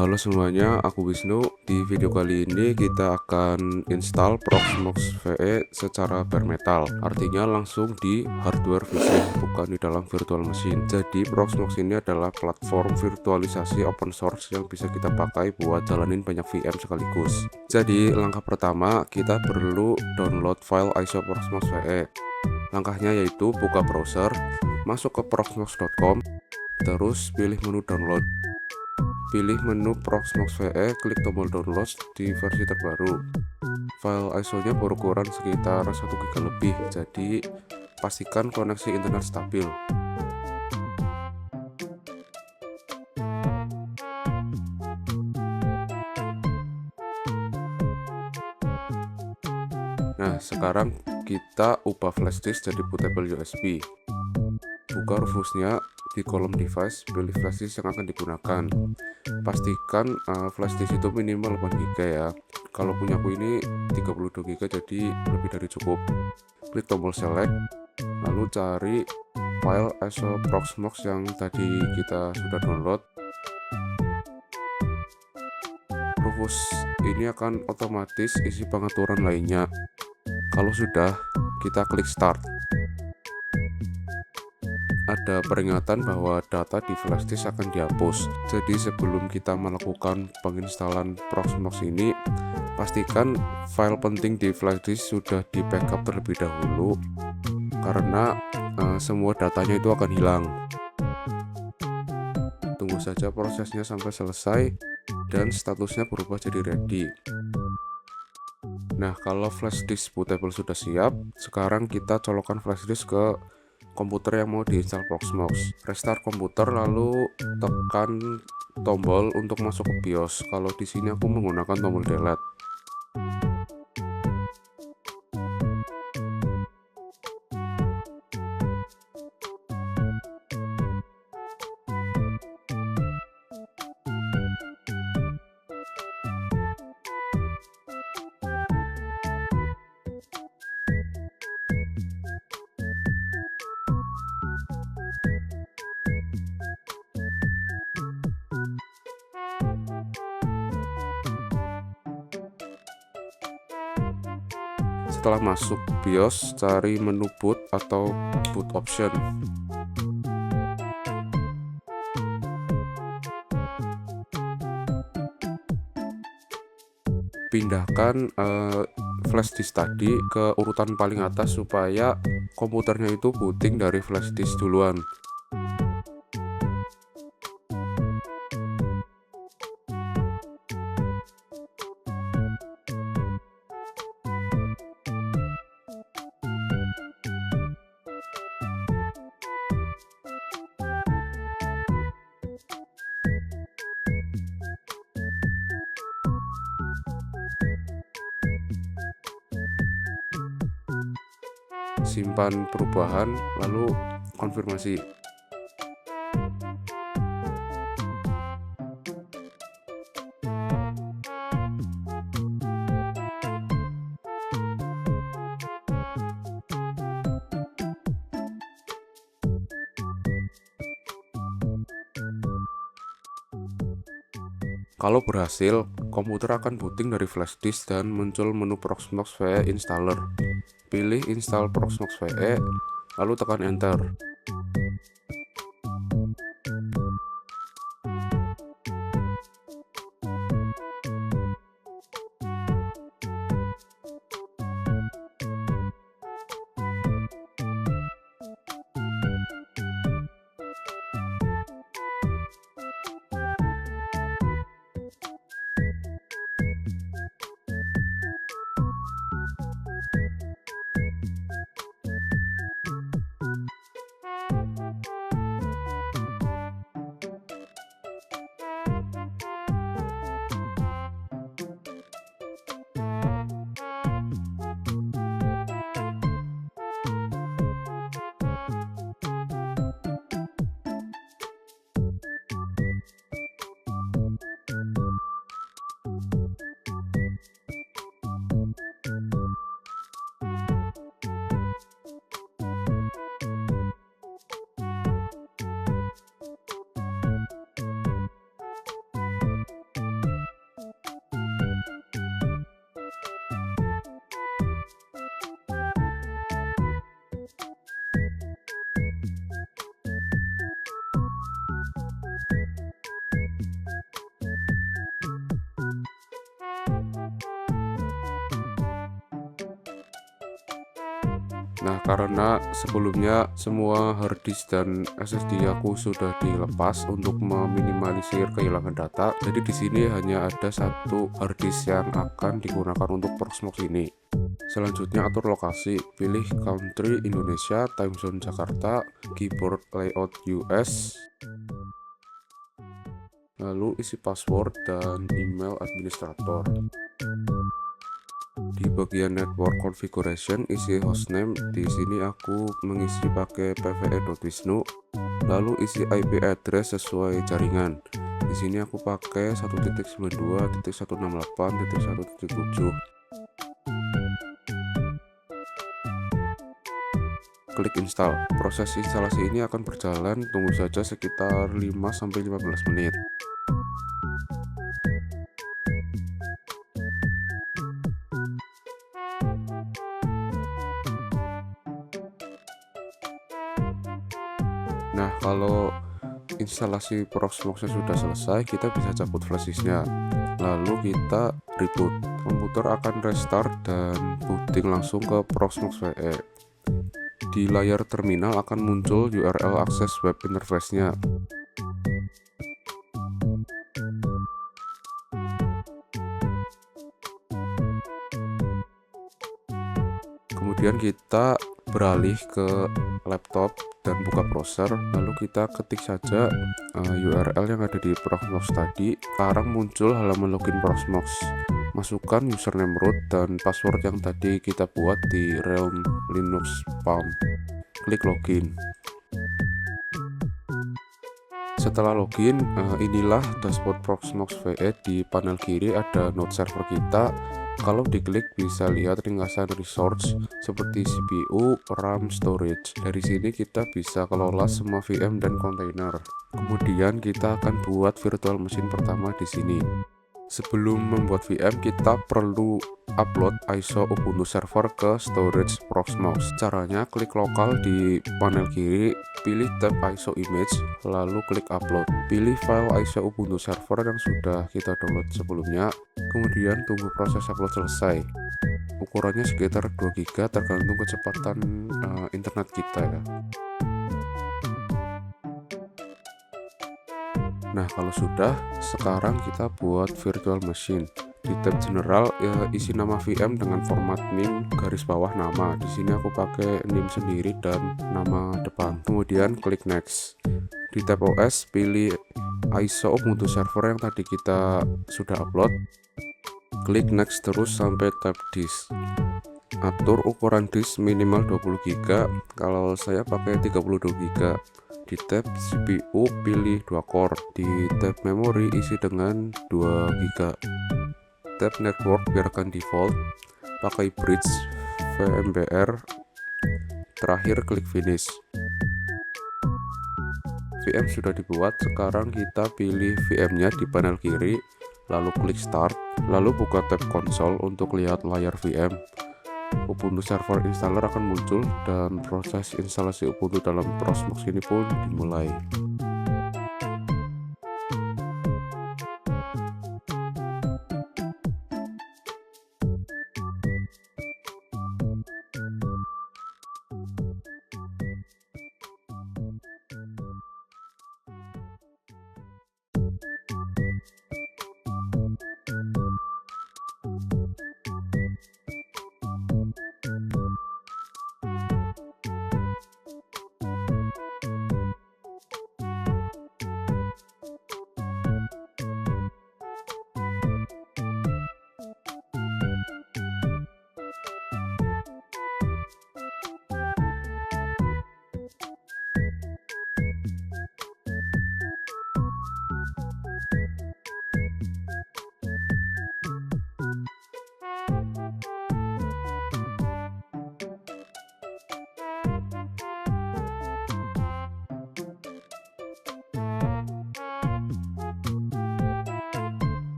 Halo semuanya, aku Wisnu. Di video kali ini kita akan install Proxmox VE secara bare metal, artinya langsung di hardware PC, bukan di dalam virtual machine. Jadi Proxmox ini adalah platform virtualisasi open source yang bisa kita pakai buat jalanin banyak VM sekaligus. Jadi langkah pertama kita perlu download file ISO Proxmox VE. Langkahnya yaitu buka browser, masuk ke proxmox.com, terus pilih menu download. Pilih menu Proxmox VE, klik tombol download di versi terbaru. File ISO-nya berukuran sekitar 1 GB lebih, jadi pastikan koneksi internet stabil. Nah, sekarang kita ubah flash disk jadi bootable USB. Buka rufusnya di kolom device, pilih flash disk yang akan digunakan. Pastikan flash disk itu minimal 8 GB ya. Kalau punyaku ini 32 GB, jadi lebih dari cukup. Klik tombol select, lalu cari file ISO Proxmox yang tadi kita sudah download. Rufus ini akan otomatis isi pengaturan lainnya. Kalau sudah, kita klik start. Ada peringatan bahwa data di flash disk akan dihapus. Jadi sebelum kita melakukan penginstalan Proxmox ini, pastikan file penting di flash disk sudah di backup terlebih dahulu, karena semua datanya itu akan hilang. Tunggu saja prosesnya sampai selesai dan statusnya berubah jadi ready. Nah, kalau flash disk bootable sudah siap, sekarang kita colokkan flash disk ke komputer yang mau diinstal Proxmox. Restart komputer, lalu tekan tombol untuk masuk ke BIOS. Kalau di sini aku menggunakan tombol delete. Setelah masuk BIOS, cari menu boot atau boot option. Pindahkan flash disk tadi ke urutan paling atas supaya komputernya itu booting dari flash disk duluan. Simpan perubahan, lalu konfirmasi. Kalau berhasil, komputer akan booting dari flash disk dan muncul menu Proxmox VE installer. Pilih install Proxmox VE, lalu tekan enter. Nah, karena sebelumnya semua hard disk dan SSD aku sudah dilepas untuk meminimalisir kehilangan data, jadi di sini hanya ada satu hard disk yang akan digunakan untuk Proxmox ini. Selanjutnya atur lokasi, pilih country Indonesia, time zone Jakarta, keyboard layout US, lalu isi password dan email administrator. Di bagian network configuration isi hostname, di sini aku mengisi pakai pve.wisnu, lalu isi IP address sesuai jaringan. Di sini aku pakai 1.92.168.1.7. Klik install. Proses instalasi ini akan berjalan, tunggu saja sekitar 5-15 menit. Nah, kalau instalasi Proxmox-nya sudah selesai, kita bisa cabut flash disknya. Lalu kita reboot. Komputer akan restart dan booting langsung ke Proxmox VE. Di layar terminal akan muncul URL akses web interface-nya. Kemudian kita beralih ke laptop dan buka browser, lalu kita ketik saja URL yang ada di Proxmox tadi. Sekarang muncul halaman login Proxmox. Masukkan username root dan password yang tadi kita buat di Realm Linux Palm. Klik login. Setelah login, inilah dashboard Proxmox VE. Di panel kiri ada node server kita. Kalau diklik bisa lihat ringkasan resource seperti CPU, RAM, storage. Dari sini kita bisa kelola semua VM dan kontainer. Kemudian kita akan buat virtual machine pertama di sini. Sebelum membuat VM, kita perlu upload ISO Ubuntu server ke storage Proxmox. Caranya klik lokal di panel kiri, pilih tab ISO image, lalu klik upload. Pilih file ISO Ubuntu server yang sudah kita download sebelumnya, kemudian tunggu proses upload selesai. Ukurannya sekitar 2 GB tergantung kecepatan internet kita ya. Nah, kalau sudah, sekarang kita buat virtual machine. Di tab general isi nama VM dengan format name garis bawah nama. Di sini aku pakai name sendiri dan nama depan. Kemudian klik next. Di tab OS pilih ISO Ubuntu server yang tadi kita sudah upload. Klik next terus sampai tab disk. Atur ukuran disk minimal 20 GB. Kalau saya pakai 32 GB. Di tab CPU pilih 2 core. Di tab memori isi dengan 2 GB. Tab network biarkan default. Pakai bridge VMBR. Terakhir klik finish. VM sudah dibuat. Sekarang kita pilih VM-nya di panel kiri, lalu klik start, lalu buka tab konsol untuk lihat layar VM. Ubuntu server installer akan muncul dan proses instalasi Ubuntu dalam Proxmox ini pun dimulai.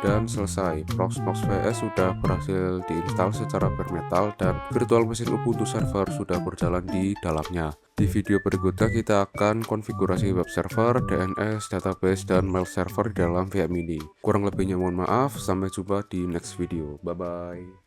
dan selesai. Proxmox VE sudah berhasil diinstal secara bare metal dan virtual machine Ubuntu server sudah berjalan di dalamnya. Di video berikutnya kita akan konfigurasi web server, DNS, database, dan mail server di dalam VM ini. Kurang lebihnya mohon maaf, sampai jumpa di next video. Bye bye.